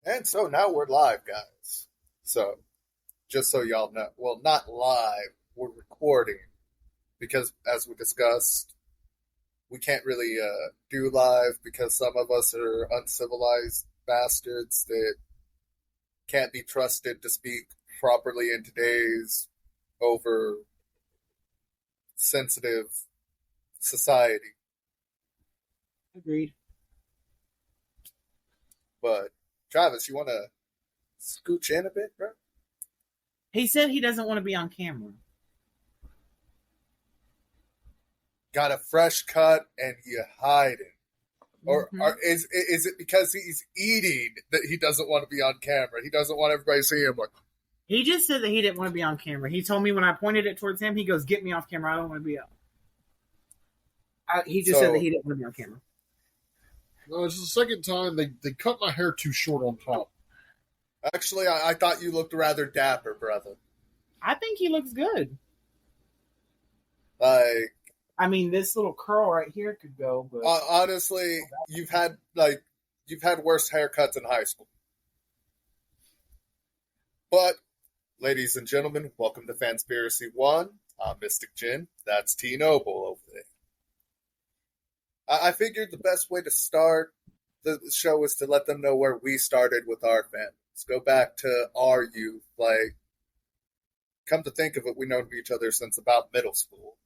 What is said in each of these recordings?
And so now we're live, guys. So, just so y'all know, well, not live, we're recording because, as we discussed, we can't really do live because some of us are uncivilized bastards that can't be trusted to speak properly in today's over sensitive society. Agreed. But, Travis, you want to scooch in a bit, bro? He said he doesn't want to be on camera. Got a fresh cut and you hide it. Or Mhm. is it because he's eating that he doesn't want to be on camera? He doesn't want everybody to see him. Like, He just said that he didn't want to be on camera. He told me when I pointed it towards him, he goes, "Get me off camera. I don't want to be up." He just said that so he didn't want to be on camera. No, it's the second time they cut my hair too short on top. actually, I thought you looked rather dapper, brother. I think he looks good. Like, I mean, this little curl right here could go, but honestly, you've had worse haircuts in high school. But, ladies and gentlemen, welcome to Fanspiracy One. I'm Mystic Jinn. That's T Noble over there. I figured the best way to start the show is to let them know where we started with our families. Go back to our youth. Like, come to think of it, we've known each other since about middle school.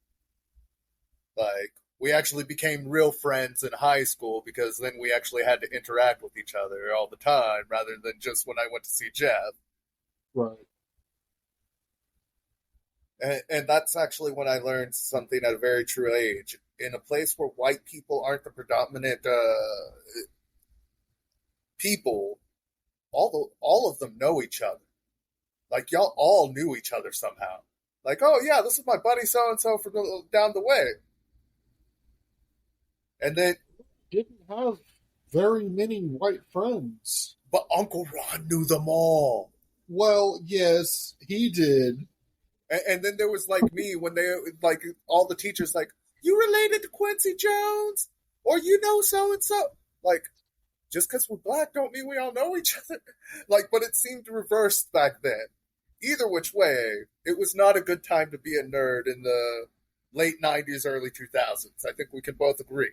Like, we actually became real friends in high school because then we actually had to interact with each other all the time rather than just when I went to see Jeff. Right. And that's actually when I learned something at a very true age. In a place where white people aren't the predominant people, all of them know each other. Like, y'all all knew each other somehow. Like, oh yeah, this is my buddy so and so from down the way. And then, Didn't have very many white friends. but Uncle Ron knew them all. Well, yes, he did. And then there was like me when they like all the teachers like, you related to Quincy Jones, or you know so and so. Like, just because we're black don't mean we all know each other. Like, but it seemed reversed back then. Either which way, it was not a good time to be a nerd in the late 90s, early 2000s. I think we can both agree.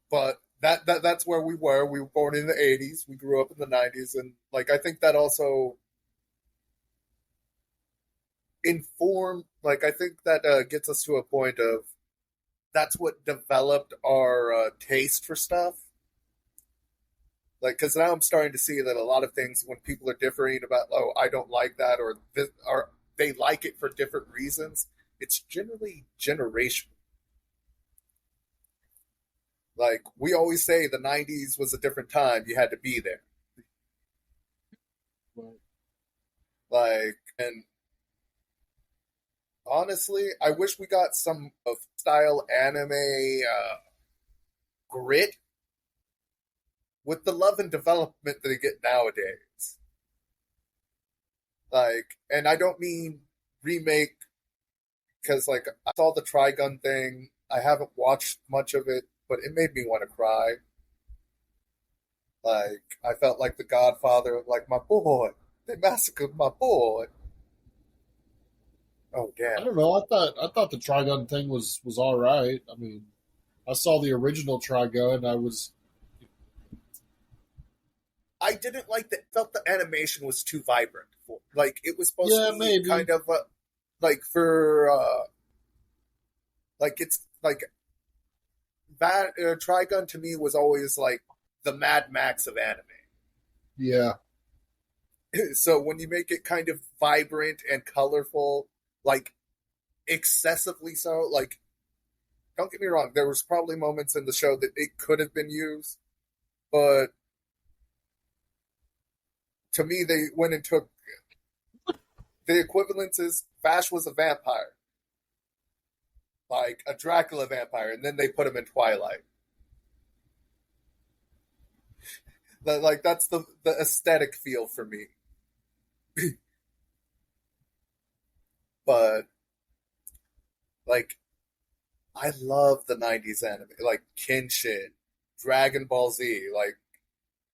But that's where we were. We were born in the 80s. We grew up in the 90s. And, like, I think that also informed, like, I think that gets us to a point of that's what developed our taste for stuff. Like, because now I'm starting to see that a lot of things, when people are differing about, oh, I don't like that, or this, or they like it for different reasons, it's generally generational. Like, we always say the 90s was a different time. You had to be there. Right. Like, and honestly, I wish we got some of style anime grit with the love and development that they get nowadays. Like, and I don't mean remake because, like, I saw the Trigun thing. I haven't watched much of it, but it made me want to cry. Like, I felt like the Godfather of, like, my boy. They massacred my boy. Oh, I damn. don't know. I thought the Trigun thing was all right. I mean, I saw the original Trigun. I was I didn't like that. Felt the animation was too vibrant. Like, it was supposed yeah to be maybe kind of like for like it's like that. Trigun to me was always like the Mad Max of anime. yeah So when you make it kind of vibrant and colorful, like excessively so, like, don't get me wrong, there was probably moments in the show that it could have been used, but to me they went and took the equivalence is Vash was a vampire, like a Dracula vampire, and then they put him in Twilight. Like, that's the aesthetic feel for me. But, like, I love the 90s anime, like Kenshin, Dragon Ball Z. Like,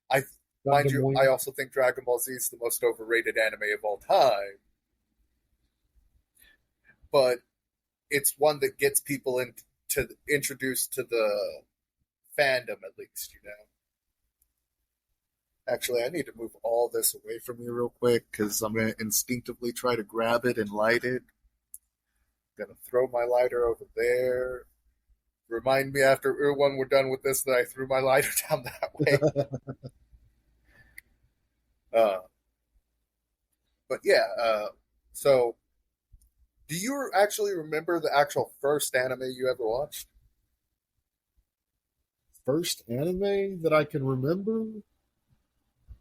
I mind Gundam you, I Wing. also think Dragon Ball Z is the most overrated anime of all time, but it's one that gets people introduced to the fandom at least, you know. Actually, I need to move all this away from me real quick because I'm gonna instinctively try to grab it and light it. I'm gonna throw my lighter over there. Remind me after when we're done with this that I threw my lighter down that way. Uh, but yeah, so do you actually remember the actual first anime you ever watched? First anime that I can remember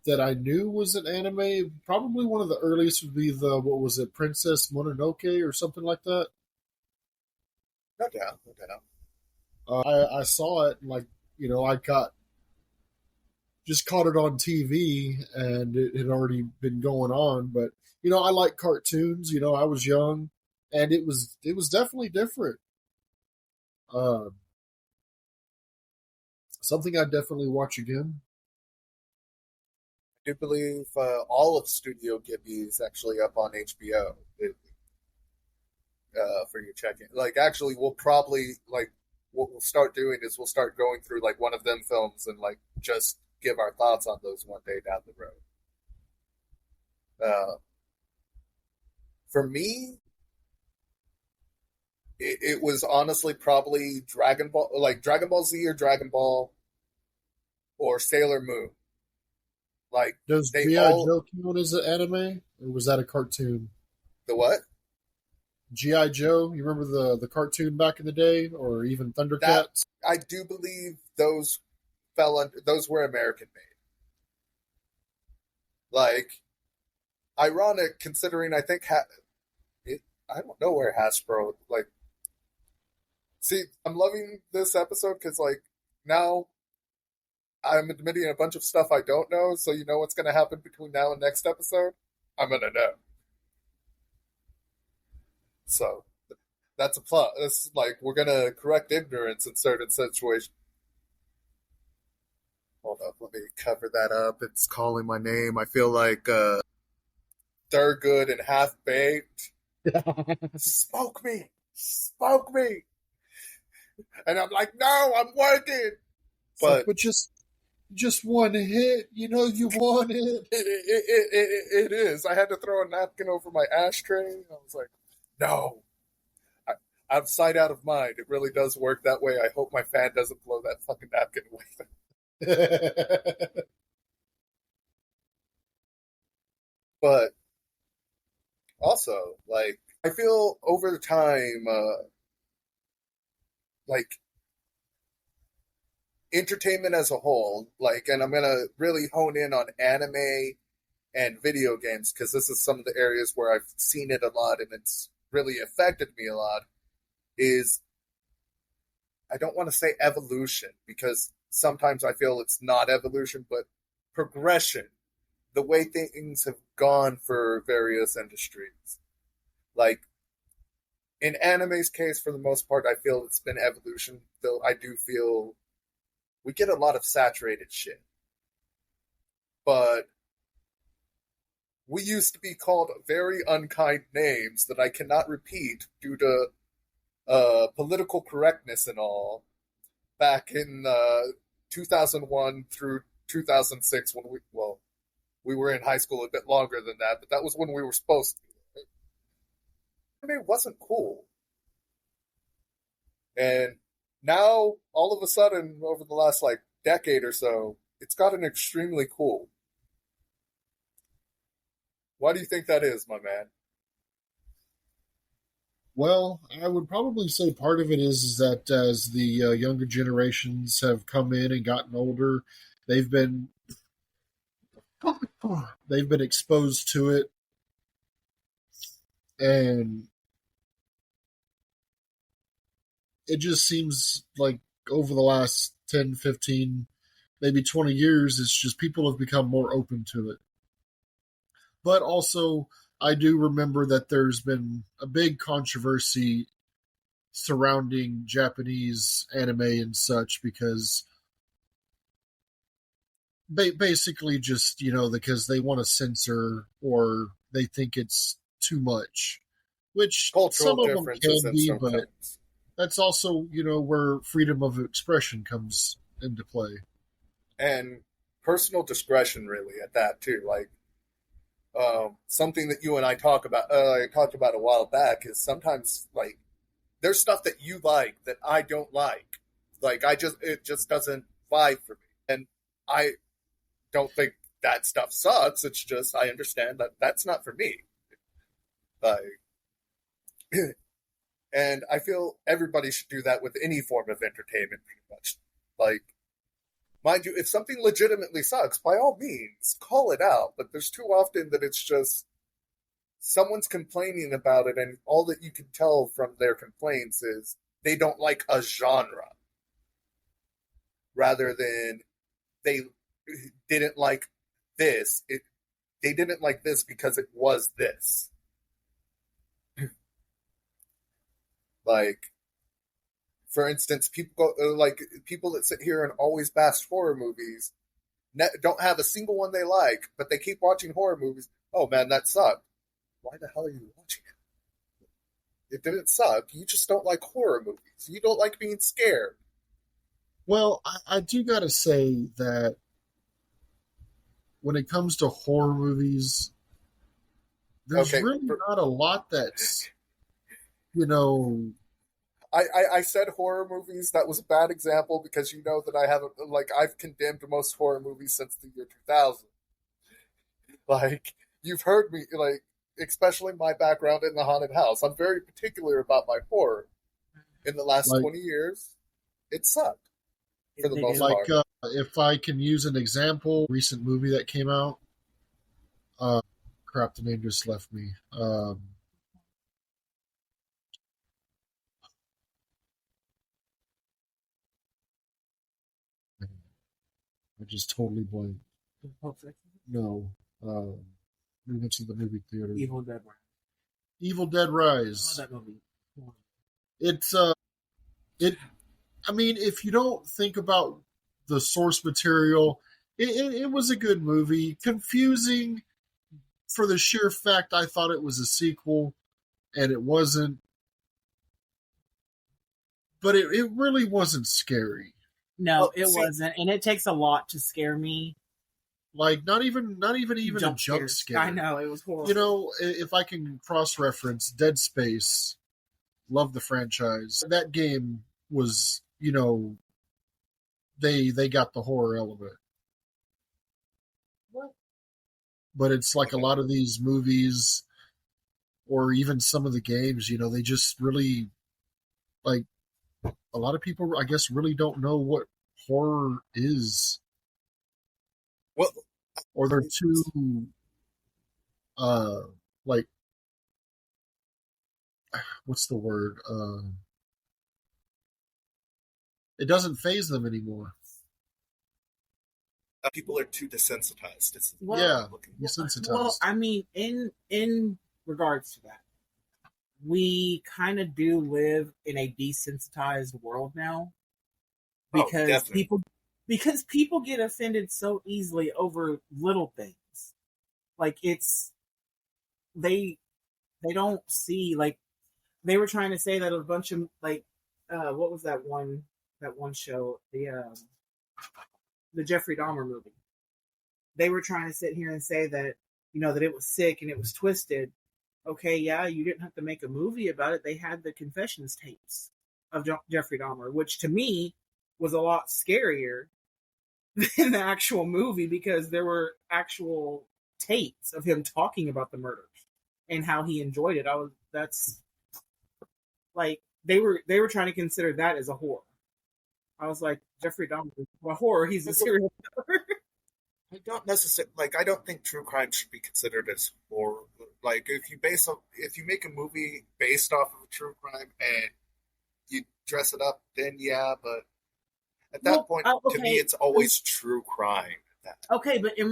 that I knew was an anime, probably one of the earliest would be the, what was it, Princess Mononoke or something like that. No doubt, no doubt. I saw it, and like, I just caught it on TV, and it had already been going on. But I like cartoons. I was young, and it was definitely different. Uh, Something I'd definitely watch again. I do believe all of Studio Ghibli is actually up on HBO for your checking. Like, actually, we'll probably like what we'll start doing is we'll start going through like one of them films and like just give our thoughts on those one day down the road. Uh, for me, it was honestly probably Dragon Ball, like Dragon Ball Z or Dragon Ball or Sailor Moon. Like Does they G.I. all Joe count as an anime, or was that a cartoon? the what? G.I. Joe, you remember the cartoon back in the day, or even That Thundercats? I do believe those fell under those were American made. Like ironic considering I think I don't know where Hasbro like. See, I'm loving this episode because like now I'm admitting a bunch of stuff I don't know. So you know what's going to happen between now and next episode. I'm going to know. So that's a plot. It's like we're going to correct ignorance in certain situations. Hold up, let me cover that up. It's calling my name. I feel like Thurgood and Half Baked. Smoke me! Smoke me! And I'm like, no, I'm working! It's like, But but just one hit, you want it. it is. I had to throw a napkin over my ashtray. I was like, no. Out of sight, out of mind. It really does work that way. I hope my fan doesn't blow that fucking napkin away. But also, like, I feel over the time, like, entertainment as a whole, like, and I'm gonna really hone in on anime and video games because this is some of the areas where I've seen it a lot and it's really affected me a lot. Is I don't want to say evolution because sometimes I feel it's not evolution, but progression. The way things have gone for various industries. Like in anime's case, for the most part, I feel it's been evolution, though I do feel we get a lot of saturated shit. But we used to be called very unkind names that I cannot repeat due to political correctness and all back in 2001 through 2006 when we were in high school a bit longer than that, but that was when we were supposed to be. I mean, it wasn't cool. And now, all of a sudden, over the last like decade or so, it's gotten extremely cool. Why do you think that is, my man? Well, I would probably say part of it is that as the younger generations have come in and gotten older, they've been they've been exposed to it, and it just seems like over the last 10, 15, maybe 20 years, it's just people have become more open to it. But also, I do remember that there's been a big controversy surrounding Japanese anime and such because basically just, because they want to censor or they think it's too much, which Cultural some of them differences can and be, but sometimes. that's also, where freedom of expression comes into play. And personal discretion, really, at that, too. Like, something that you and I talked about a while back is sometimes, like, there's stuff that you like that I don't like. Like, it just doesn't vibe for me. And I don't think that stuff sucks. It's just, I understand that that's not for me. Like, and I feel everybody should do that with any form of entertainment, pretty much. Like, mind you, if something legitimately sucks, by all means, call it out. But there's too often that it's just someone's complaining about it, and all that you can tell from their complaints is they don't like a genre rather than they didn't like this. They didn't like this because it was this. Like, for instance, people that sit here and always bash horror movies don't have a single one they like, but they keep watching horror movies. Oh man, that sucked. Why the hell are you watching it? It didn't suck. You just don't like horror movies. You don't like being scared. Well, I do got to say that when it comes to horror movies, there's Okay, really not a lot that's, you know, I said horror movies. That was a bad example because you know that I haven't I've condemned most horror movies since the year 2000. Like you've heard me especially my background in the haunted house. I'm very particular about my horror. In the last like 20 years, it sucked for the They most do. like part. if I can use an example, recent movie that came out. Uh, Crap, the name just left me. I just totally blanked. No, we went to the movie theater. Evil Dead Rise. Evil Dead Oh, Rise. that movie. It's it. I mean, if you don't think about the source material, it was a good movie. Confusing for the sheer fact I thought it was a sequel, and it wasn't. But it really wasn't scary. No, Well, it see, wasn't, and it takes a lot to scare me. Like not even a jump Scares. scare. I know it was horrible. If I can cross reference Dead Space, love the franchise. That game was, they got the horror element. What? But it's like a okay. lot of these movies or even some of the games, they just really like a lot of people I guess really don't know what horror is, Well, or they're too uh like what's the word? It doesn't phase them anymore. people are too desensitized. It's Well, Yeah, well, desensitized. I mean, in regards to that, we kind of do live in a desensitized world now oh, because definitely. people get offended so easily over little things. Like they they don't see, like they were trying to say that a bunch of what was that one show, the Jeffrey Dahmer movie. They were trying to sit here and say that that it was sick and it was twisted. Okay, yeah, you didn't have to make a movie about it. They had the confessions tapes of Jeffrey Dahmer, which to me was a lot scarier than the actual movie because there were actual tapes of him talking about the murders and how he enjoyed it. That's like they were trying to consider that as a horror. I was like, Jeffrey Dahmer is a horror. He's a serial killer. I don't necessarily I don't think true crime should be considered as horror. Like if you make a movie based off of a true crime and you dress it up, then yeah. But at that Well, point, to me, okay, it's always true crime. okay, but in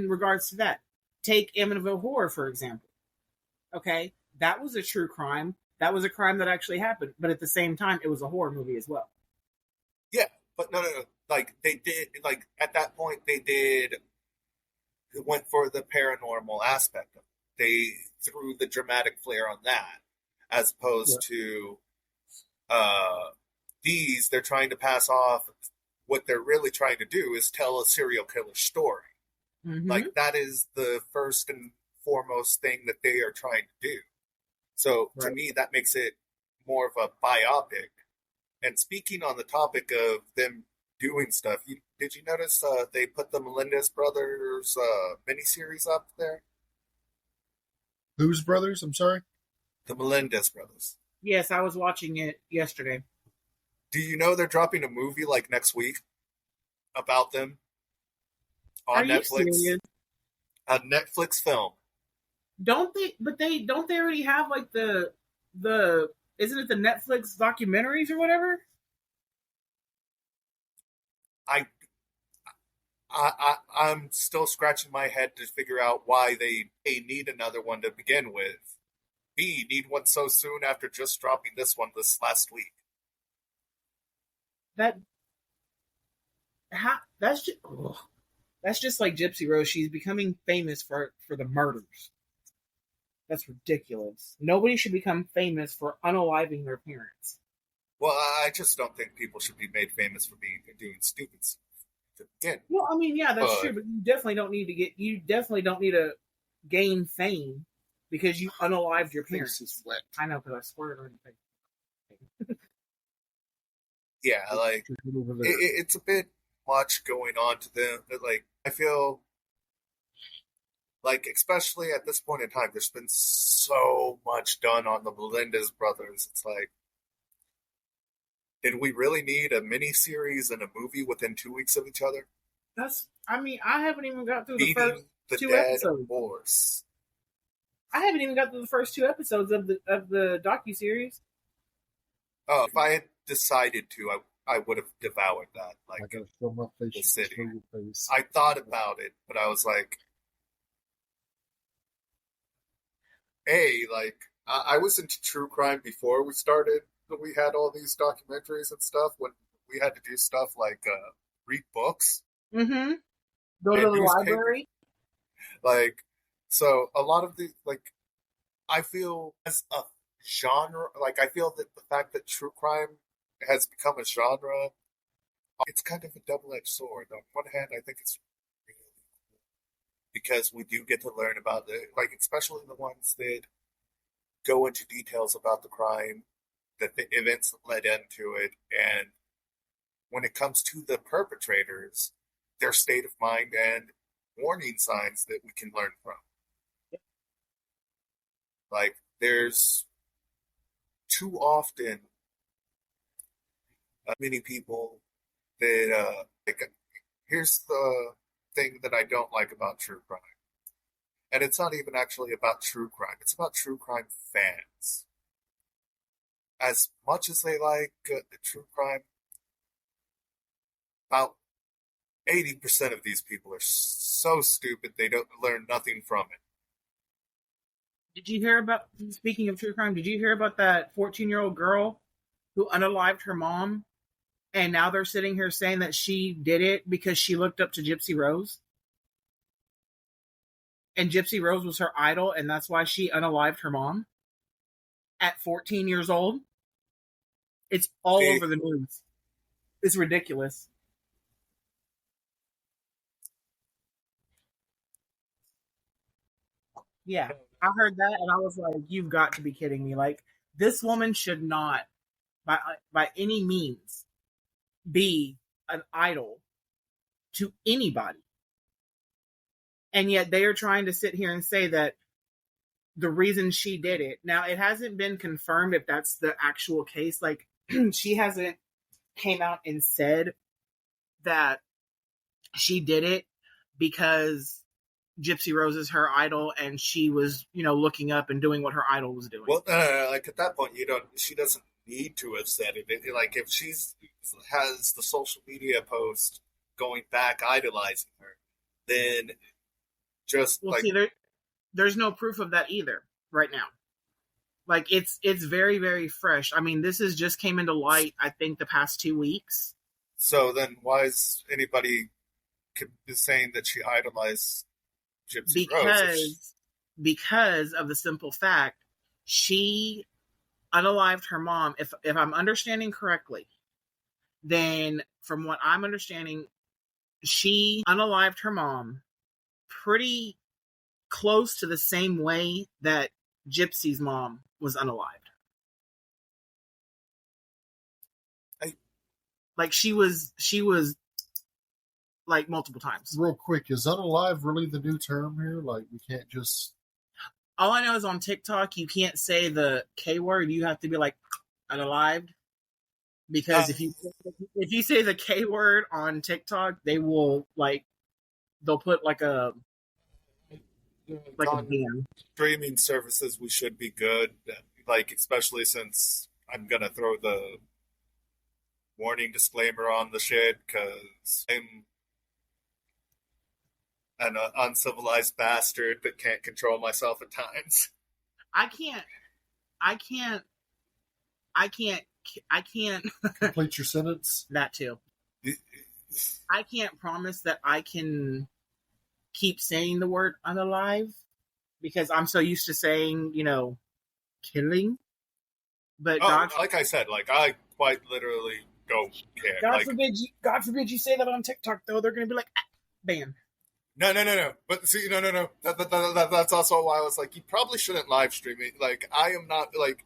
regards to that, take Amityville Horror for example. Okay, that was a true crime. That was a crime that actually happened, but at the same time, it was a horror movie as well. Yeah, but no. like they did, like at that point they went for the paranormal aspect of it. They threw the dramatic flair on that, as Yeah. opposed to uh, these. They're trying to pass off what they're really trying to do is tell a serial killer story. Mm-hmm. Like that is the first and foremost thing that they are trying to do. So to Right. me, that makes it more of a biopic. And speaking on the topic of them doing stuff, did you notice they put the Melendez brothers miniseries up there? Whose brothers? I'm sorry. The Melendez brothers. Yes, I was watching it yesterday. Do you know they're dropping a movie like next week about them Are on you Netflix? serious? A Netflix film. Don't they? But don't they already have like the isn't it the Netflix documentaries or whatever? I I'm still scratching my head to figure out why they A, need another one to begin with. B, need one so soon after just dropping this one this last week. That that's just like Gypsy Rose. She's becoming famous for the murders. That's ridiculous. Nobody should become famous for unaliving their parents. Well, I just don't think people should be made famous for doing stupid stuff to begin. Well, I mean, yeah, that's But true, but you definitely don't need to gain fame because you unalived your parents. Face is wet. I know, because I squirted on your face. yeah, like Over there. it's a bit much going on to them. Like I feel like, especially at this point in time, there's been so much done on the Melendez brothers. It's like, did we really need a mini series and a movie within 2 weeks of each other? I mean, I haven't even got through the first Beating the two dead episodes. horse. I haven't even got through the first 2 episodes of the docuseries. Oh, if I had decided to, I would have devoured that. I Like gotta show my face. the city. Show your face. I thought about it, but I was like, like I was into true crime before we started. We had all these documentaries and stuff when we had to do stuff like read books Mm-hmm. Go to and the newspapers. library. Like, so a lot of the like, I feel as a genre, like I feel that the fact that true crime has become a genre, it's kind of a double-edged sword. On one hand, I think it's really cool because we do get to learn about like, especially the ones that go into details about the crime, that the events that led into it, and when it comes to the perpetrators, their state of mind and warning signs that we can learn from. Like, there's too often many people that, like, here's the thing that I don't like about true crime. And it's not even actually about true crime, it's about true crime fans. As much as they like the true crime, about 80% of these people are so stupid they don't learn nothing from it. Did you hear about, speaking of true crime, did you hear about that 14-year-old girl who unalived her mom? And now they're sitting here saying that she did it because she looked up to Gypsy Rose. And Gypsy Rose was her idol, and that's why she unalived her mom at 14 years old. It's all over the news. It's ridiculous. Yeah, I heard that, and I was like, "You've got to be kidding me!" Like, this woman should not, by any means, be an idol to anybody. And yet they are trying to sit here and say that the reason she did it. Now, it hasn't been confirmed if that's the actual case. Like, she hasn't came out and said that she did it because Gypsy Rose is her idol and she was, looking up and doing what her idol was doing. Well, like at that point, she doesn't need to have said it. Like, if has the social media post going back idolizing her, then just see, there's no proof of that either right now. Like, it's very, very fresh. I mean, this just came into light, I think, the past 2 weeks. So then, why is anybody saying that she idolized Gypsy Rose? Because of the simple fact she unalived her mom. If I'm understanding correctly, then from what I'm understanding, she unalived her mom pretty close to the same way that Gypsy's mom was unalived. Like she was like multiple times. Real quick, is unalive really the new term here? Like, we can't just... All I know is on TikTok, you can't say the K word. You have to be like unalived. Because if you say the K word on TikTok, they will they'll put like a ban. Streaming services, we should be good. Like, especially since I'm gonna throw the warning disclaimer on the shit because I'm an uncivilized bastard that can't control myself at times. I can't Complete your sentence. that too. I can't promise that I can keep saying the word unalive because I'm so used to saying, killing. But like I said, like I quite literally don't care. God forbid you say that on TikTok though. They're gonna be like, ban. No. But see, no. That's also why I was like, you probably shouldn't live stream it. Like, I am not like.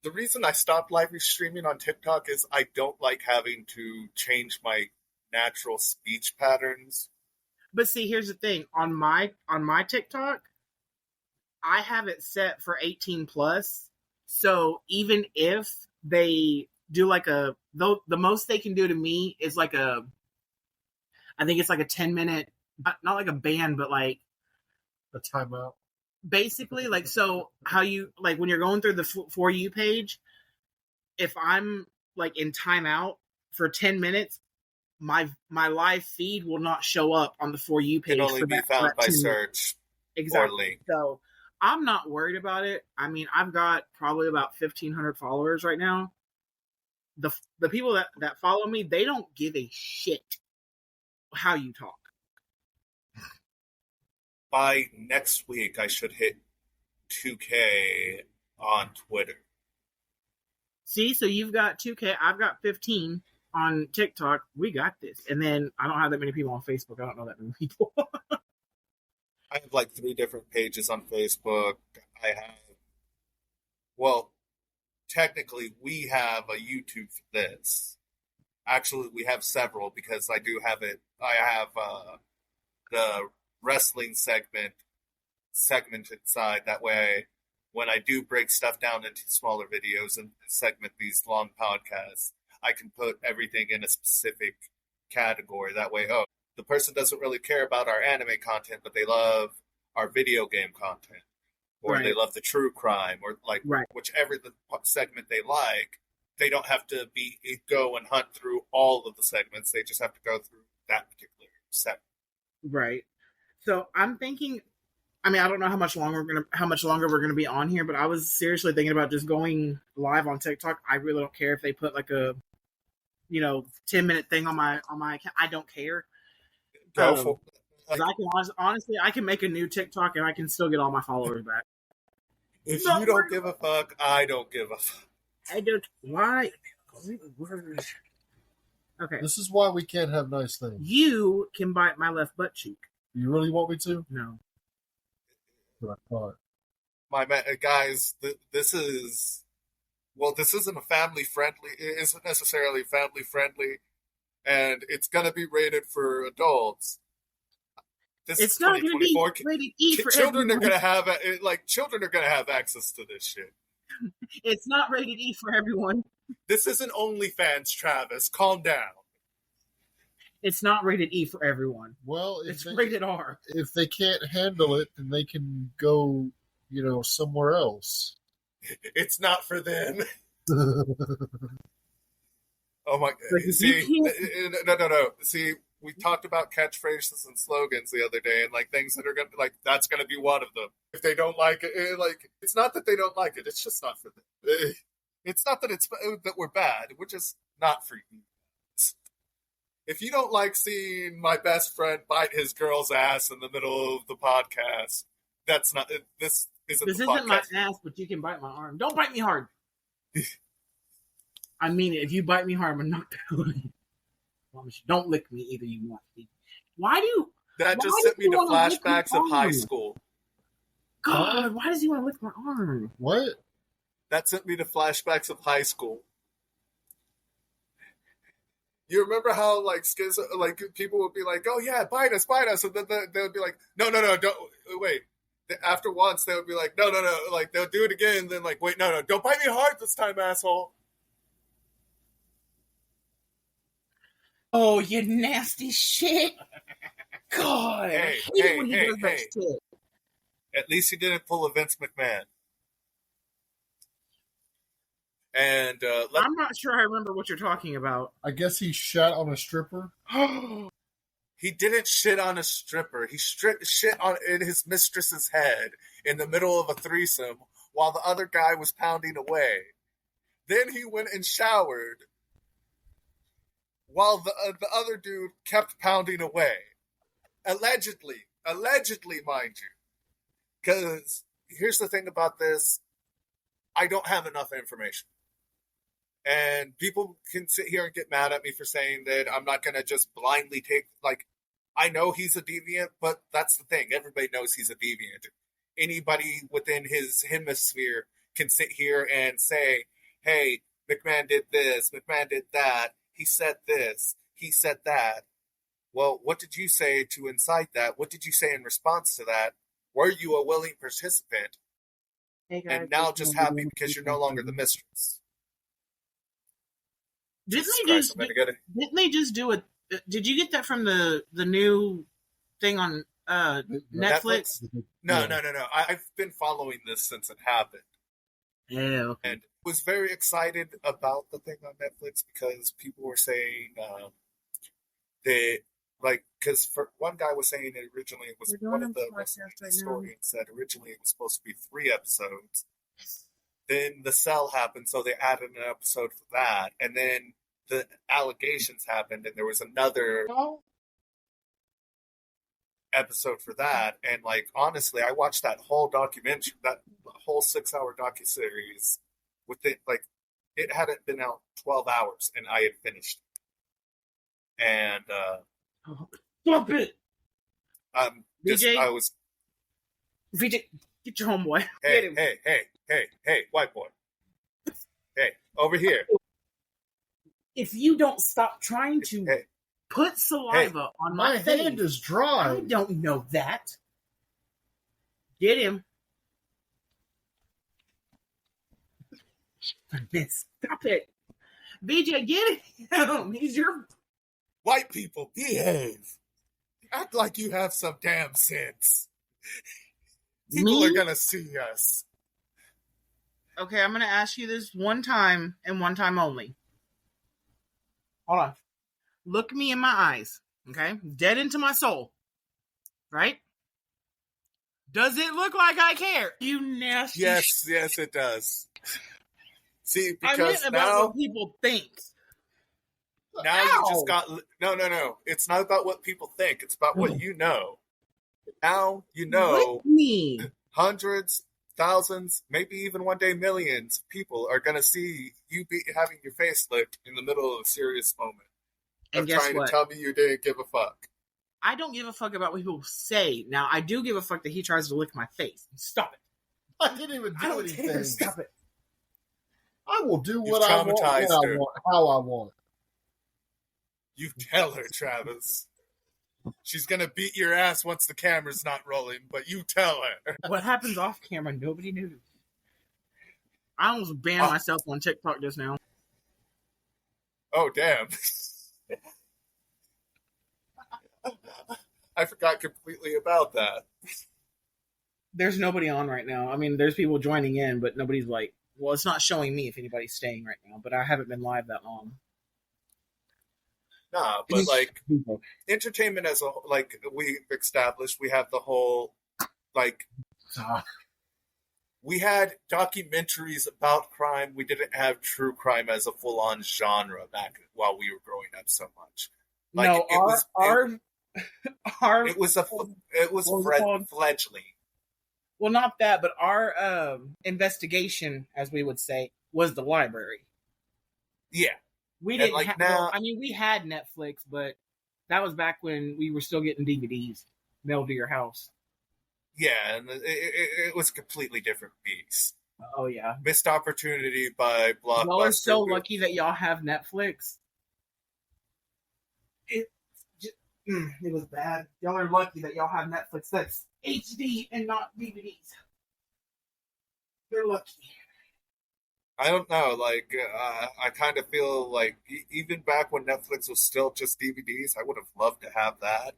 The reason I stopped live streaming on TikTok is I don't like having to change my natural speech patterns. But see, here's the thing. On my TikTok, I have it set for 18 plus. So even if they do the most they can do to me is I think it's like a 10-minute, not like a ban, but like a timeout. Basically, so how you when you're going through the For You page, if I'm in timeout for 10 minutes, my live feed will not show up on the For You page. It can only be found by search. Exactly. So I'm not worried about it. I mean, I've got probably about 1,500 followers right now. The people that follow me, they don't give a shit how you talk. By next week, I should hit 2K on Twitter. See, so you've got 2K, I've got 15 on TikTok. We got this. And then I don't have that many people on Facebook. I don't know that many people. I have like 3 different pages on Facebook. Technically, we have a YouTube for this. Actually, we have several because I do have it. I have the wrestling segmented side. That way, when I do break stuff down into smaller videos and segment these long podcasts, I can put everything in a specific category. That way, the person doesn't really care about our anime content, but they love our video game content, or they love the true crime, or whichever the segment they like. They don't have to go and hunt through all of the segments. They just have to go through that particular segment. Right. So I'm thinking. I mean, I don't know how much longer we're gonna be on here, but I was seriously thinking about just going live on TikTok. I really don't care if they put like a 10-minute thing on my account. I don't care. Go for I can honestly, I can make a new TikTok and I can still get all my followers back. If you don't give a fuck, I don't give a fuck. I don't. Why? Okay. This is why we can't have nice things. You can bite my left butt cheek. You really want me to? No. But I thought. My guys, this isn't isn't necessarily family friendly, and it's gonna be rated for adults. It's not going to be rated E for children everyone. Children are gonna have access to this shit. It's not rated E for everyone. This isn't OnlyFans, Travis. Calm down. It's not rated E for everyone. Well, it's rated R. If they can't handle it, then they can go, somewhere else. It's not for them. Oh my God. See, no. See, we talked about catchphrases and slogans the other day, and things that are gonna that's gonna be one of them. If they don't like it, it's not that they don't like it; it's just not for them. It's not that that we're bad; we're just not for you. If you don't like seeing my best friend bite his girl's ass in the middle of the podcast, that's not this. Isn't This the isn't my podcast. ass, but you can bite my arm. Don't bite me hard. I mean it. If you bite me hard, I'm gonna knock out. Don't lick me either. You want to? Why do you? That just why sent do me you to wanna lick my flashbacks of high arm? school. God, why does he want to lick my arm? What? That sent me to flashbacks of high school. You remember how like people would be like, "Oh yeah, bite us," and then they would be like, "No, don't wait." After once, they would be like, "No," like they'll do it again, and then like, "Wait, no, don't bite me hard this time, asshole." Oh, you nasty shit! God, I hate it when he does that shit. At least he didn't pull a Vince McMahon. And I'm not sure I remember what you're talking about. I guess he shat on a stripper. He didn't shit on a stripper. He shit on in his mistress's head in the middle of a threesome while the other guy was pounding away. Then he went and showered while the other dude kept pounding away. Allegedly, mind you. Because here's the thing about this. I don't have enough information. And people can sit here and get mad at me for saying that I'm not going to just blindly take, like, I know he's a deviant, but that's the thing. Everybody knows he's a deviant. Anybody within his hemisphere can sit here and say, hey, McMahon did this, McMahon did that, he said this, he said that. Well, what did you say to incite that? What did you say in response to that? Were you a willing participant? Hey guys, and now just happy because you're no longer the mistress. Didn't they just do it? Did you get that from the new thing on Netflix? No. I've been following this since it happened. Yeah, okay. And was very excited about the thing on Netflix because people were saying because for one guy was saying it originally it was one of the story and said originally it was supposed to be 3 episodes. Then the cell happened, so they added an episode for that. And then the allegations happened, and there was another episode for that. And, like, honestly, I watched that whole documentary, that whole 6-hour docuseries within, like, it hadn't been out 12 hours, and I had finished it. And, stop it! VJ, get your homeboy. Hey, white boy. Hey, over here. If you don't stop trying to put saliva on my face, hand is dry. I don't know that. Get him. Stop it. BJ, get him. He's your... White people, behave. Act like you have some damn sense. People are going to see us. Okay, I'm going to ask you this one time and one time only. Hold on. Look me in my eyes, okay? Dead into my soul, right? Does it look like I care? You nasty Yes, it does. See, because I meant about what people think. Now you just got... No. It's not about what people think. It's about what you know. Now you know hundreds, thousands, maybe even one day millions of people are going to see you having your face licked in the middle of a serious moment. And guess trying what? to tell me you didn't give a fuck. I don't give a fuck about what people say. Now, I do give a fuck that he tries to lick my face. Stop it. I didn't even do anything. Stop it. I will do what I want, when I want, how I want. You tell her, Travis. She's going to beat your ass once the camera's not rolling, but you tell her. What happens off camera, nobody knew. I almost banned myself on TikTok just now. Oh, damn. I forgot completely about that. There's nobody on right now. I mean, there's people joining in, but nobody's like... Well, it's not showing me if anybody's staying right now, but I haven't been live that long. Nah, but like entertainment as a like we established, we have the whole like we had documentaries about crime. We didn't have true crime as a full-on genre back while we were growing up so much. Like no, our it was what was it called? fledgling. Well, not that, but our investigation, as we would say, was the library. Yeah, We and didn't like have. now, Well, I mean, we had Netflix, but that was back when we were still getting DVDs mailed to your house. yeah, and it was a completely different beast. Oh yeah, Missed opportunity by y'all are so Blockbuster. lucky that y'all have Netflix. It it was bad. Y'all are lucky that y'all have Netflix that's HD and not DVDs. They're lucky. I don't know. Like, I kind of feel like even back when Netflix was still just DVDs, I would have loved to have that.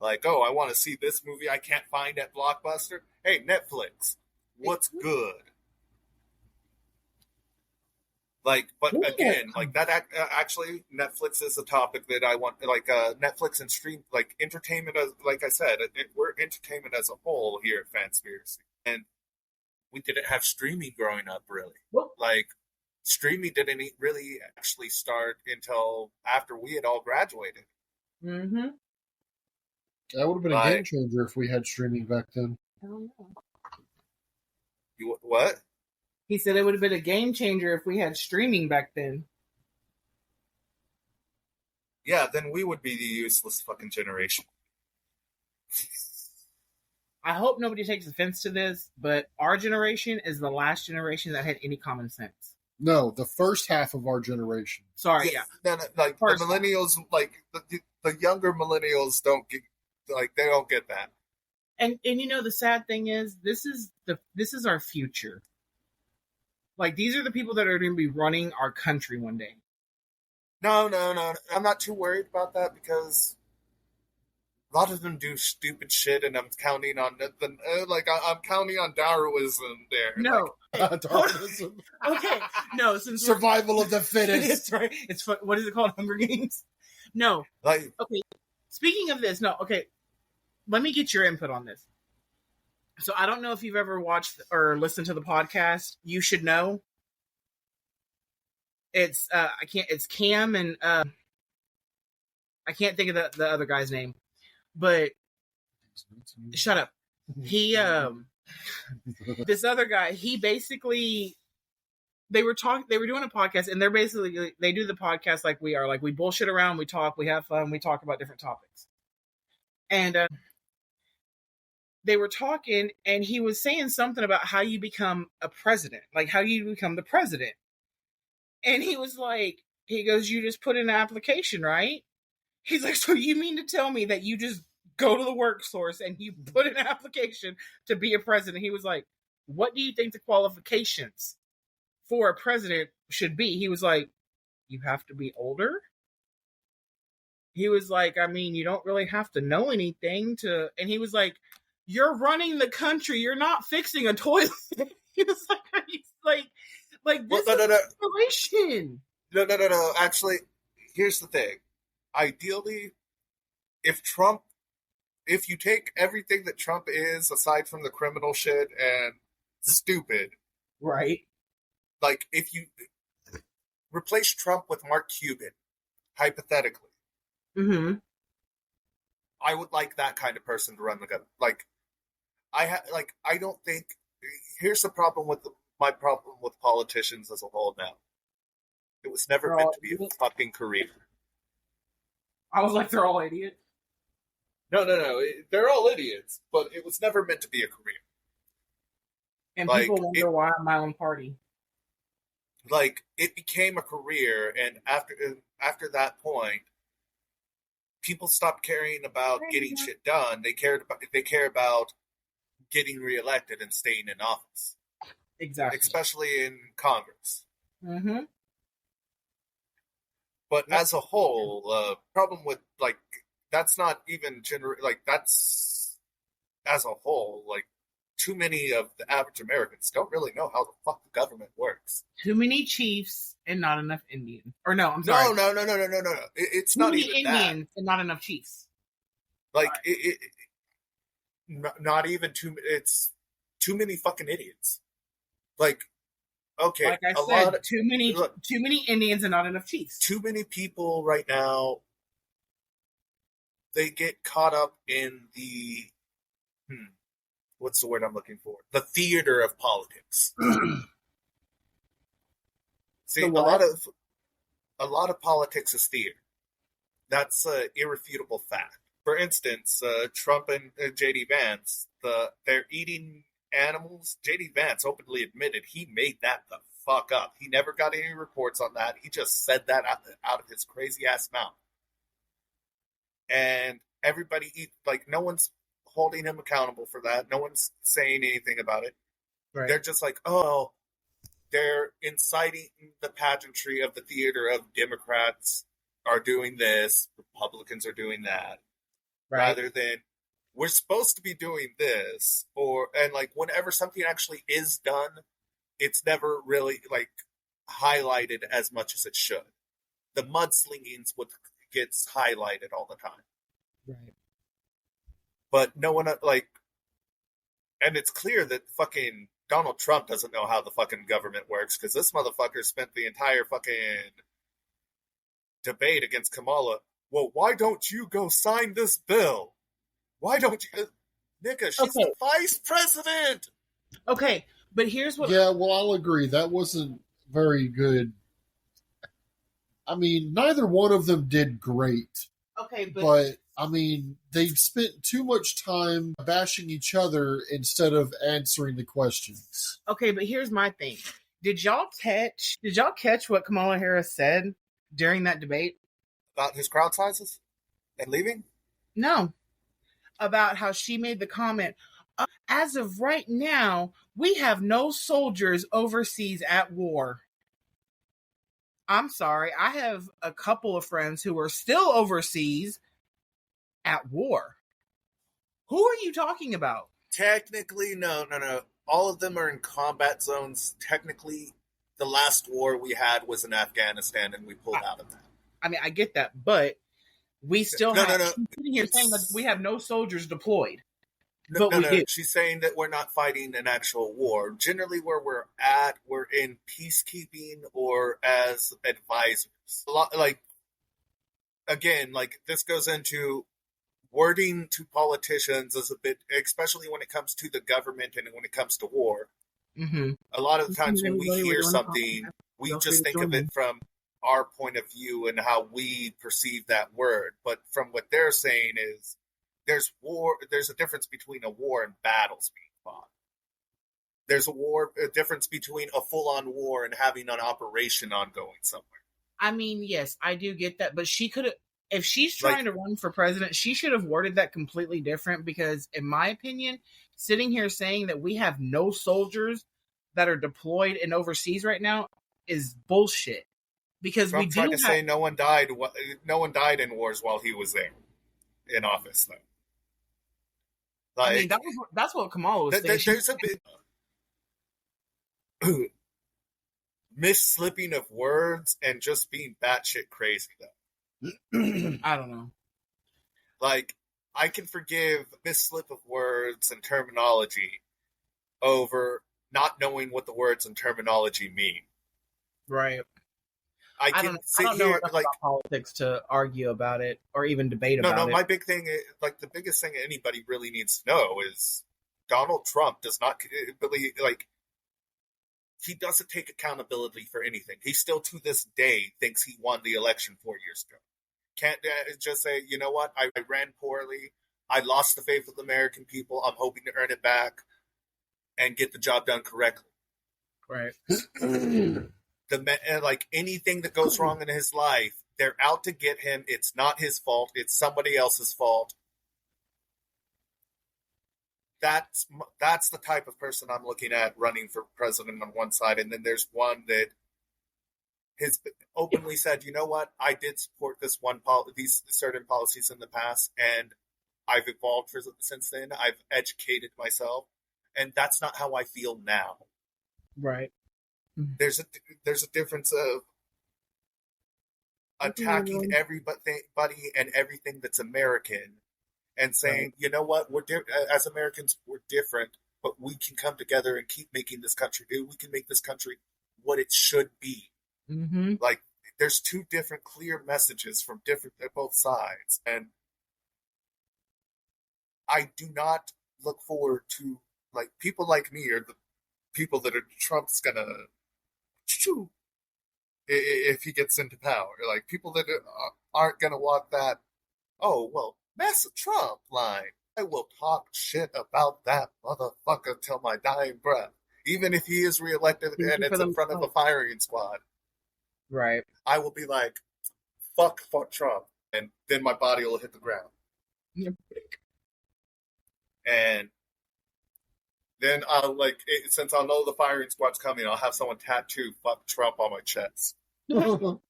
Like, oh, I want to see this movie I can't find at Blockbuster. Hey, Netflix, what's good? Like, but again, like that actually, Netflix is a topic that I want. Like, Netflix and stream, like entertainment. As like I said, we're entertainment as a whole here at Fanspiracy, and we didn't have streaming growing up, really. Like, streaming didn't really actually start until after we had all graduated. Mm-hmm. That would have been a game changer if we had streaming back then. I don't know. You what? He said it would have been a game changer if we had streaming back then. Yeah, then we would be the useless fucking generation. I hope nobody takes offense to this, but our generation is the last generation that had any common sense. No, the first half of our generation. Sorry, yeah. No, like First the millennials, like the younger millennials don't get, like they don't get that. And you know the sad thing is this is our future. Like these are the people that are going to be running our country one day. No. I'm not too worried about that because a lot of them do stupid shit, and I'm counting on I'm counting on Darwinism there. No, Darwinism. Okay, no. Since Survival of the fittest. It's right. It's what is it called? Hunger Games. No. Like, okay. Speaking of this, no. Okay. Let me get your input on this. So I don't know if you've ever watched or listened to the podcast. You should know. It's It's Cam and I can't think of the other guy's name, but shut up. He this other guy. He basically they were doing a podcast, and they do the podcast like we are. Like we bullshit around, we talk, we have fun, we talk about different topics, and they were talking, and he was saying something about how you become a president, like how you become the president. And he was like, he goes, you just put in an application, right? He's like, so you mean to tell me that you just go to the workforce and you put in an application to be a president? He was like, what do you think the qualifications for a president should be? He was like, you have to be older. He was like, I mean, you don't really have to know anything to, and he was like, you're running the country. You're not fixing a toilet. He was like this is inspiration. No. Actually, here's the thing. Ideally, if you take everything that Trump is, aside from the criminal shit and stupid, right? Like, if you replace Trump with Mark Cuban, hypothetically, I would like that kind of person to run the government. Like, I don't think. Here's the problem with my problem with politicians as a whole now. It was never meant to be a fucking career. I was like, they're all idiots. No. They're all idiots, but it was never meant to be a career. And like, people wonder why I'm my own party. Like, it became a career, and after that point, people stopped caring about getting shit done. They care about getting reelected and staying in office. Exactly. Especially in Congress. Mm-hmm. But as a whole, problem with, like, that's not even that's as a whole, like, too many of the average Americans don't really know how the fuck the government works. Too many chiefs and not enough Indians. Or no, I'm sorry. No. It's too not many even Indians that. and not enough chiefs. Like, not even it's too many fucking idiots. Like, okay, like I said, too many Indians and not enough chiefs. Too many people right now they get caught up in the what's the word I'm looking for? The theater of politics. See, a lot of politics is theater. That's an irrefutable fact. For instance, Trump and J.D. Vance, they're eating animals. J.D. Vance openly admitted he made that the fuck up. He never got any reports on that. He just said that out of his crazy ass mouth. And everybody no one's holding him accountable for that. No one's saying anything about it. Right. They're just like, oh, they're inciting the pageantry of the theater of Democrats are doing this, Republicans are doing that. Right. Rather than we're supposed to be doing this, and whenever something actually is done, it's never really highlighted as much as it should. The mudslinging's what gets highlighted all the time. Right. But no one and it's clear that fucking Donald Trump doesn't know how the fucking government works, because this motherfucker spent the entire fucking debate against Kamala. Well, why don't you go sign this bill? Why don't you? Nigga, she's the vice president. Okay, but here's what... Yeah, well, I'll agree. That wasn't very good. I mean, neither one of them did great. Okay, but I mean, they've spent too much time bashing each other instead of answering the questions. Okay, but here's my thing. Did y'all catch what Kamala Harris said during that debate? About his crowd sizes and leaving? No. About how she made the comment, as of right now, we have no soldiers overseas at war. I'm sorry, I have a couple of friends who are still overseas at war. Who are you talking about? Technically, no. All of them are in combat zones. Technically, the last war we had was in Afghanistan, and we pulled out of that. I mean, I get that, but we still have... She's sitting here saying that we have no soldiers deployed. No. She's saying that we're not fighting an actual war. Generally, where we're at, we're in peacekeeping or as advisors. A lot, this goes into wording to politicians is a bit, especially when it comes to the government and when it comes to war. Mm-hmm. A lot of the times when we hear something, we just think of it from our point of view and how we perceive that word. But from what they're saying is, there's a difference between a war and battles being fought. There's a difference between a full-on war and having an operation ongoing somewhere. I mean, yes, I do get that, but she could have, if she's trying to run for president, she should have worded that completely different, because in my opinion, sitting here saying that we have no soldiers that are deployed and overseas right now is bullshit. Because Trump tried to say no one died in wars while he was there in office, though. I mean, that's what Kamala was saying. There's a bit misslipping of words and just being batshit crazy, though. I don't know. I can forgive misslip of words and terminology over not knowing what the words and terminology mean. Right. I don't know enough about politics to argue about it or even debate about it. No, my big thing, the biggest thing anybody really needs to know is Donald Trump does not believe, he doesn't take accountability for anything. He still, to this day, thinks he won the election 4 years ago. Can't just say, you know what, I ran poorly, I lost the faith of the American people, I'm hoping to earn it back and get the job done correctly. Right. Anything that goes wrong in his life, they're out to get him. It's not his fault. It's somebody else's fault. That's the type of person I'm looking at running for president on one side, and then there's one that has openly said, you know what, I did support these certain policies in the past, and I've evolved since then. I've educated myself, and that's not how I feel now. Right. There's a difference of attacking everybody and everything that's American and saying, you know what, as Americans, we're different, but we can come together and keep making this country do. We can make this country what it should be. Mm-hmm. There's two different clear messages from both sides, and I do not look forward to, like, people like me or the people that are Trump's gonna choo if he gets into power. Like, people that aren't gonna walk that, oh, well, Massa Trump line. I will talk shit about that motherfucker till my dying breath. Even if he is reelected and it's in front of a firing squad. Right. I will be like, fuck Trump. And then my body will hit the ground. And then I'll, like, since I'll know the firing squad's coming, I'll have someone tattoo fuck Trump on my chest. No.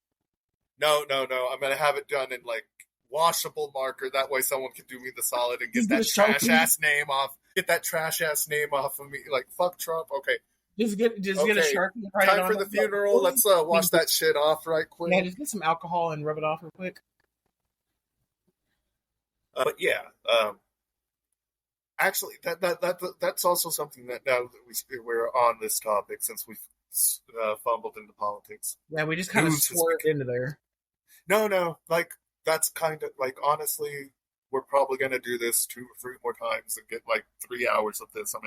I'm going to have it done in, like, washable marker. That way someone can do me the solid and get that trash-ass name off. Get that trash-ass name off of me. Like, fuck Trump. Okay. Just get a Sharpie. Time for the funeral. Let's wash that shit off right quick. Yeah, just get some alcohol and rub it off real quick. But yeah, actually, that's also something that now that we're on this topic, since we've fumbled into politics. Yeah, we just kind of swerved into there. No, like, that's kind of, like, honestly, we're probably going to do this 2 or 3 more times and get, like, 3 hours of this. I'm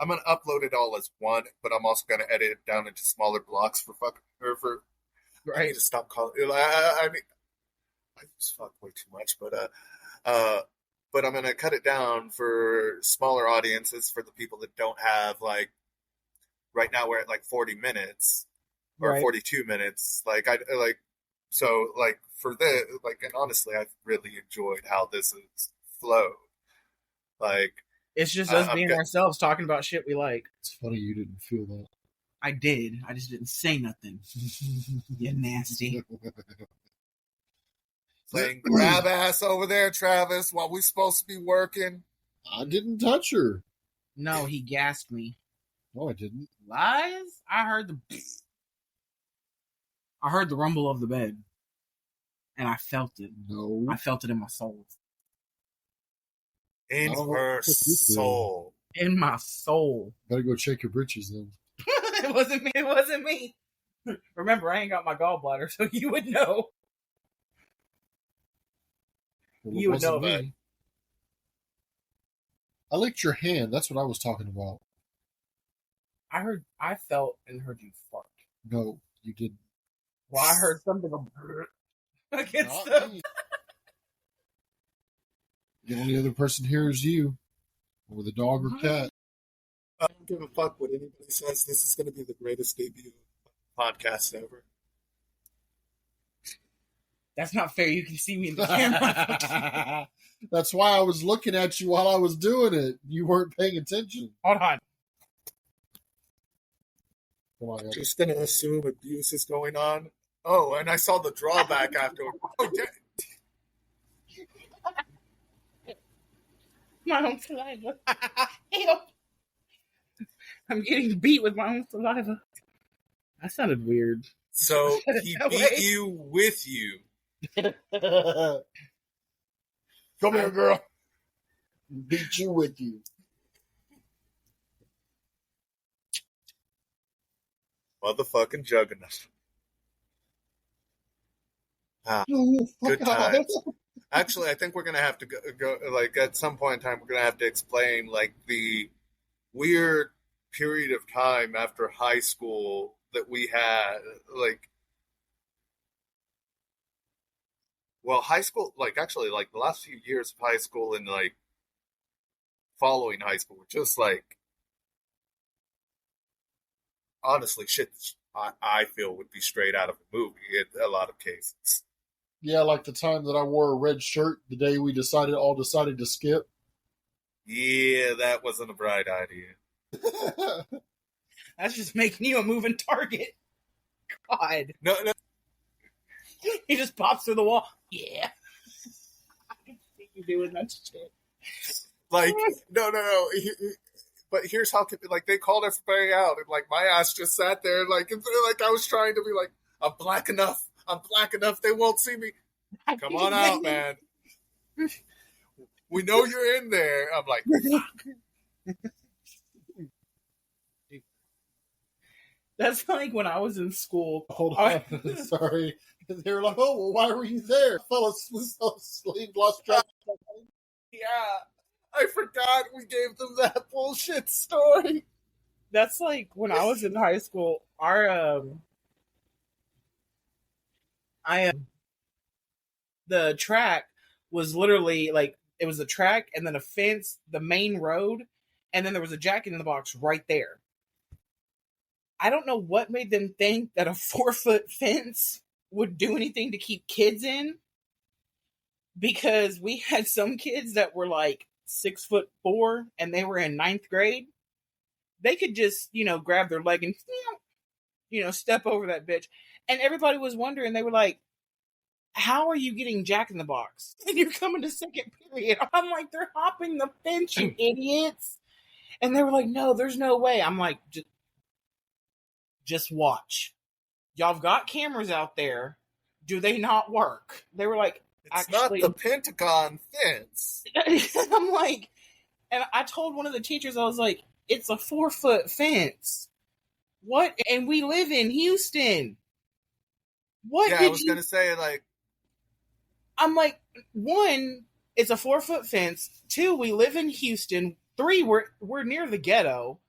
gonna upload it all as one, but I'm also gonna edit it down into smaller blocks Right. I need to stop calling. I just fuck way too much, but I'm gonna cut it down for smaller audiences, for the people that don't have, like, right now we're at like 40 minutes or 42 minutes. So for this, like, and honestly, I've really enjoyed how this has flowed. Like, it's just us being ourselves talking about shit we like. It's funny you didn't feel that. I did. I just didn't say nothing. You nasty. Playing grab ass over there, Travis, while we supposed to be working. I didn't touch her. No, he gassed me. No, I didn't. Lies? I heard the rumble of the bed. And I felt it. No. I felt it in my soul. In her soul. In my soul. Better go check your britches then. It wasn't me. Remember, I ain't got my gallbladder, so you would know. Well, you would know about it. I licked your hand. That's what I was talking about. I felt and heard you fart. No, you didn't. Well, I heard something against them. The only other person here is you, or the dog or cat. I don't give a fuck what anybody says. This is going to be the greatest debut podcast ever. That's not fair. You can see me in the camera. That's why I was looking at you while I was doing it. You weren't paying attention. Hold on. I'm just going to assume abuse is going on. Oh, and I saw the drawback after. Oh, my own saliva. I'm getting beat with my own saliva. That sounded weird. So he beat you with you. Come here, girl. Beat you with you. Motherfucking juggernaut. Good times. Actually, I think we're going to have to go, like, at some point in time, we're going to have to explain, like, the weird period of time after high school that we had, like, well, high school, like, actually, like, the last few years of high school and, like, following high school were just, like, honestly, shit I feel would be straight out of a movie in a lot of cases. Yeah, like the time that I wore a red shirt the day we decided to skip. Yeah, that wasn't a bright idea. That's just making you a moving target. God. No. He just pops through the wall. Yeah. I can see you doing that shit. Like, no. But here's how, like, they called everybody out, and, like, my ass just sat there, like I was trying to be like, I'm black enough, they won't see me. Come on out, man. We know you're in there. I'm like, fuck. That's like when I was in school. Hold on. Sorry. They were like, oh, well, why were you there? I fell asleep, lost track. Yeah, I forgot we gave them that bullshit story. That's like when I was in high school. Our I the track was literally like it was a track and then a fence, the main road, and then there was a Jack in the Box right there. I don't know what made them think that a 4 foot fence would do anything to keep kids in, because we had some kids that were like 6'4" and they were in ninth grade. They could just, grab their leg and, step over that bitch. And everybody was wondering, they were like, how are you getting Jack in the Box? And you're coming to second period. I'm like, they're hopping the fence, you idiots. And they were like, no, there's no way. I'm like, just watch. Y'all have got cameras out there. Do they not work? They were like, It's actually, not the Pentagon fence. I'm like, and I told one of the teachers, I was like, it's a 4 foot fence. What? And we live in Houston. What Yeah, did I was gonna say, like, I'm like, one, it's a 4 foot fence. Two, we live in Houston. Three, we're near the ghetto,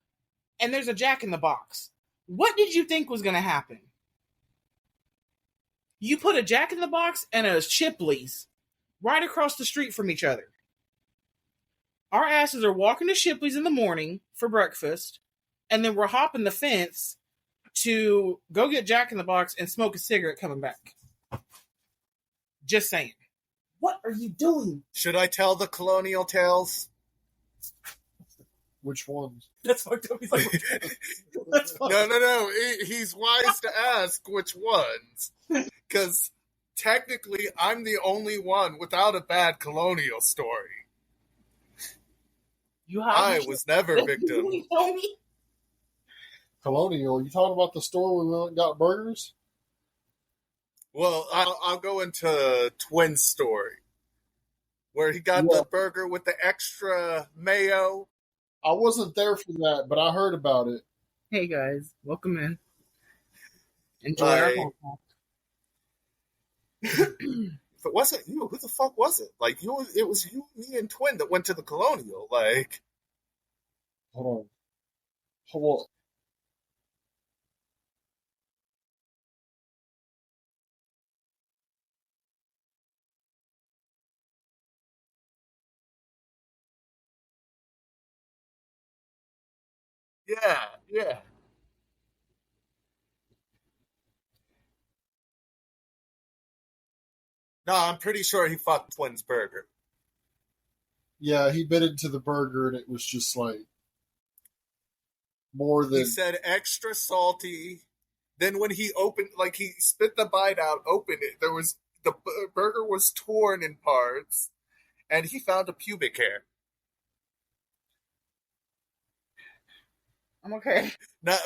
and there's a Jack in the Box. What did you think was going to happen? You put a Jack in the Box and a Shipley's right across the street from each other. Our asses are walking to Shipley's in the morning for breakfast, and then we're hopping the fence to go get Jack in the Box and smoke a cigarette coming back. Just saying. What are you doing? should I tell the colonial tales? Which ones? That's fucked up. He's like, that's fucked up. No. He's wise to ask which ones. Because technically, I'm the only one without a bad colonial story. I was never a victim. Colonial? You talking about the store where we went and got burgers? Well, I'll go into Twin's story, where he got the burger with the extra mayo. I wasn't there for that, but I heard about it. Hey guys, welcome in. Enjoy our podcast. If it wasn't you, who the fuck was it? Like, it was you, me, and Twin that went to the colonial. Like, Hold on. yeah. No, I'm pretty sure he fucked Twin's burger. Yeah, he bit into the burger and it was just like more than. He said extra salty. Then when he opened, like, he spit the bite out, opened it, the burger was torn in parts, and he found a pubic hair. I'm okay. Now,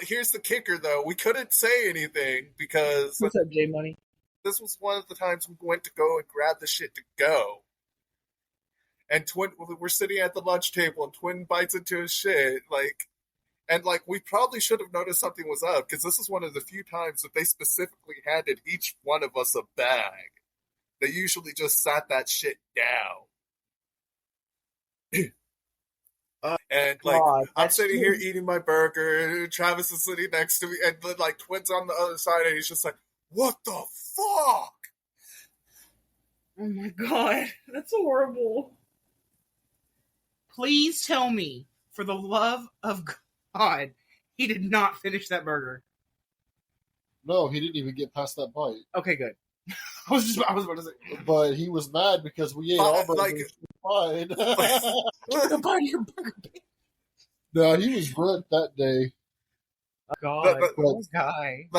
here's the kicker, though. We couldn't say anything because What's up, J Money? this was one of the times we went to go and grab the shit to go. And Twin, we're sitting at the lunch table, and Twin bites into his shit, and we probably should have noticed something was up, because this is one of the few times that they specifically handed each one of us a bag. They usually just sat that shit down. And I'm sitting here eating my burger, and Travis is sitting next to me, and then Twin's on the other side, and he's just like, "What the fuck?" Oh my god, that's horrible. Please tell me, for the love of God, he did not finish that burger. No, he didn't even get past that bite. Okay, good. I was about to say. But he was mad because we ate our burgers. Fine. Get the bite of your burger. No, he was burnt that day. Oh god, poor guy.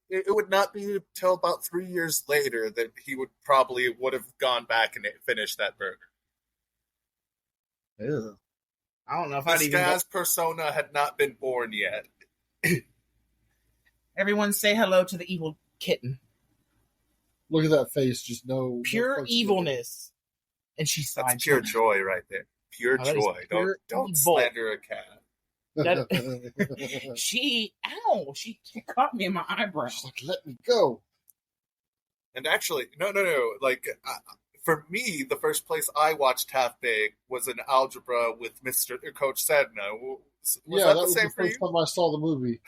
It would not be until about 3 years later that he would have gone back and finished that burger. Ew. I don't know if I'd even. This guy's persona had not been born yet. Everyone say hello to the evil kitten. Look at that face, just pure evilness. And she sighed. That's pure joy right there. Pure joy. Don't slander a cat. She caught me in my eyebrow. She's like, let me go. And actually, no. for me, the first place I watched Half Baked was in algebra with Mr. Coach Sedna. Was Yeah, that that the was same the for first you? time I saw the movie.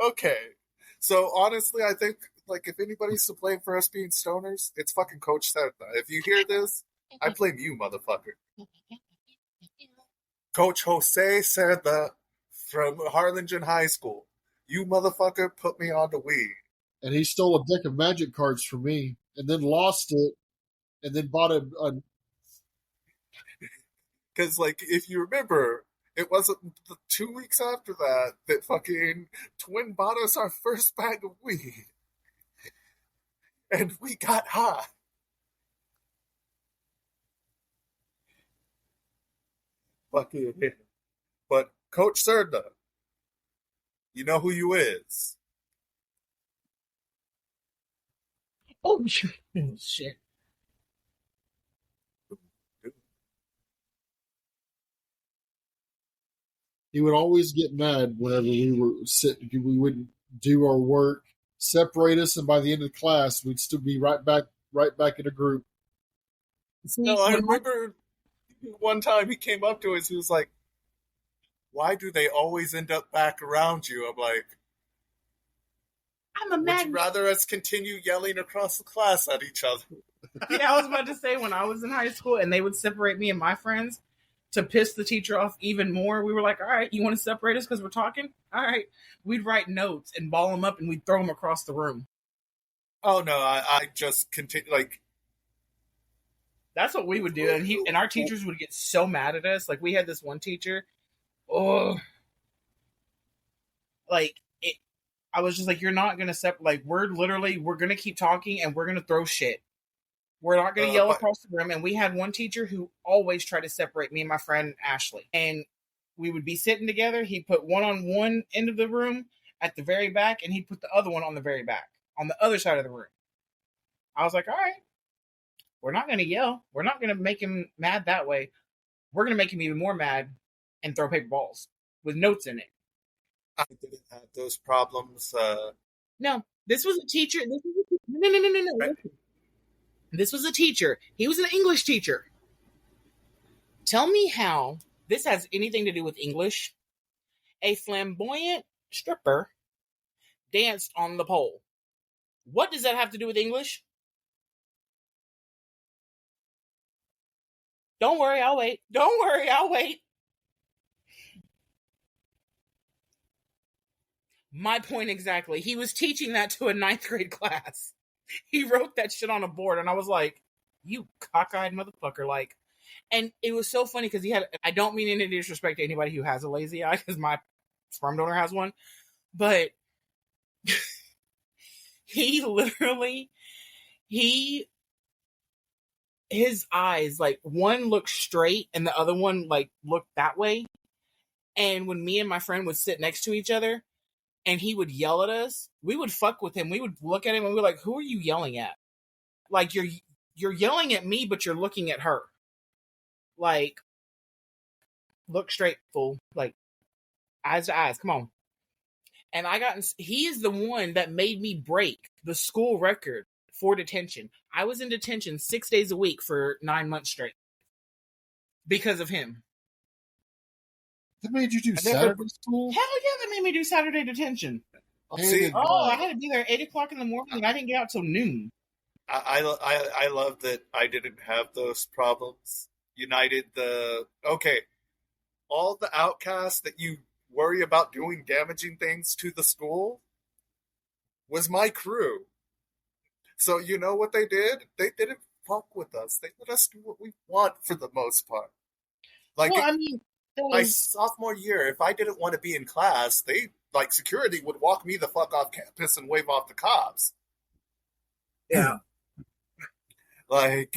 Okay. So honestly, I think like if anybody's to blame for us being stoners, it's fucking Coach Sedna. If you hear this, I blame you, motherfucker. Coach Jose Sedna from Harlingen High School. You motherfucker put me on the weed. And he stole a deck of magic cards from me and then lost it and then bought a Because, like, if you remember, it wasn't 2 weeks after that that fucking Twin bought us our first bag of weed. And we got high. Fucking. But Coach Serna, you know who you is. Oh shit! he would always get mad whenever we were sitting. We wouldn't do our work, separate us, and by the end of the class, we'd still be right back in a group. See, No, I remember one time he came up to us. He was like, "Why do they always end up back around you?" I'm like, I'm a "Would man. you rather us continue yelling across the class at each other?" Yeah, I was about to say when I was in high school and they would separate me and my friends to piss the teacher off even more. We were like, all right, you want to separate us because we're talking? All right. We'd write notes and ball them up and we'd throw them across the room. Oh no, I just continue like That's what we would do. And our teachers would get so mad at us. Like we had this one teacher. Oh, like it, I was just like, you're not gonna separate. Like we're gonna keep talking and we're gonna throw shit. We're not going to yell across the room. And we had one teacher who always tried to separate me and my friend Ashley. And we would be sitting together. He'd put one on one end of the room at the very back, and he'd put the other one on the very back, on the other side of the room. I was like, all right, we're not going to yell. We're not going to make him mad that way. We're going to make him even more mad and throw paper balls with notes in it. I didn't have those problems. No, this was a teacher. No. Right. This was a teacher. He was an English teacher. Tell me how this has anything to do with English. A flamboyant stripper danced on the pole. What does that have to do with English? Don't worry, I'll wait. Don't worry, I'll wait. My point exactly. He was teaching that to a 9th grade class. He wrote that shit on a board, and I was like, you cockeyed motherfucker. Like, and it was so funny because he had, I don't mean any disrespect to anybody who has a lazy eye because my sperm donor has one, but he literally, his eyes, like one looked straight and the other one like looked that way. And when me and my friend would sit next to each other and he would yell at us, we would fuck with him. We would look at him and we were like, who are you yelling at? Like you're yelling at me, but you're looking at her. Like, look straight, fool. Like, eyes to eyes. Come on. And he is the one that made me break the school record for detention. I was in detention 6 days a week for 9 months straight because of him. That made you do Saturday school? Hell yeah, that made me do Saturday detention. See, I had to be there at 8 o'clock in the morning and I didn't get out till noon. I love that I didn't have those problems. United all the outcasts that you worry about doing damaging things to the school was my crew. So you know what they did? They didn't fuck with us. They let us do what we want for the most part. Like, well, I mean, my sophomore year, if I didn't want to be in class, security would walk me the fuck off campus and wave off the cops. Yeah. Like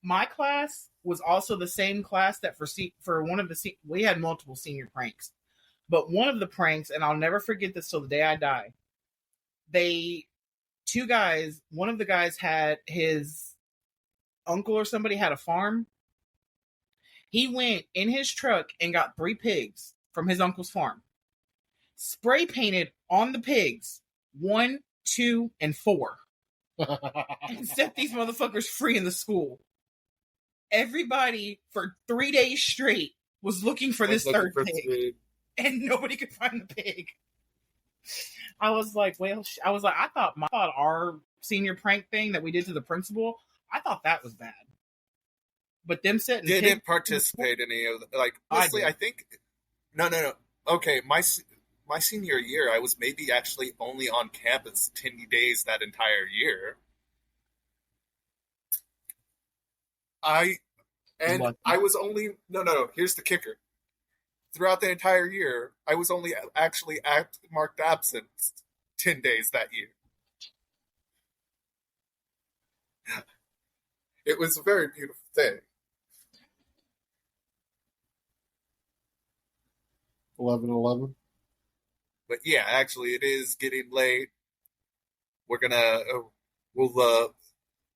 my class was also the same class that for one of the we had multiple senior pranks, but one of the pranks, and I'll never forget this till the day I die. One of the guys had his uncle or somebody had a farm. He went in his truck and got 3 pigs from his uncle's farm, spray painted on the pigs 1, 2, and 4. and set these motherfuckers free in the school. Everybody for 3 days straight was looking for this third pig, and nobody could find the pig. I was like, I thought our senior prank thing that we did to the principal, I thought that was bad. But them setting didn't participate in any of the, like, honestly, I think no. Okay, my senior year, I was maybe actually only on campus 10 days that entire year. I was only no. Here's the kicker. Throughout the entire year, I was only actually marked absent 10 days that year. It was a very beautiful thing. 11/11. But yeah, actually, it is getting late. We'll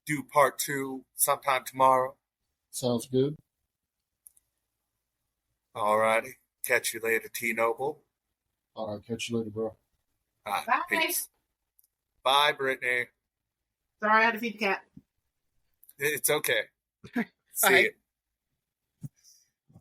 do part 2 sometime tomorrow. Sounds good. Alrighty. Catch you later, T-Noble. All right, catch you later, bro. Bye. Peace. Bye, Brittany. Sorry, I had to feed the cat. It's okay. See Bye. you.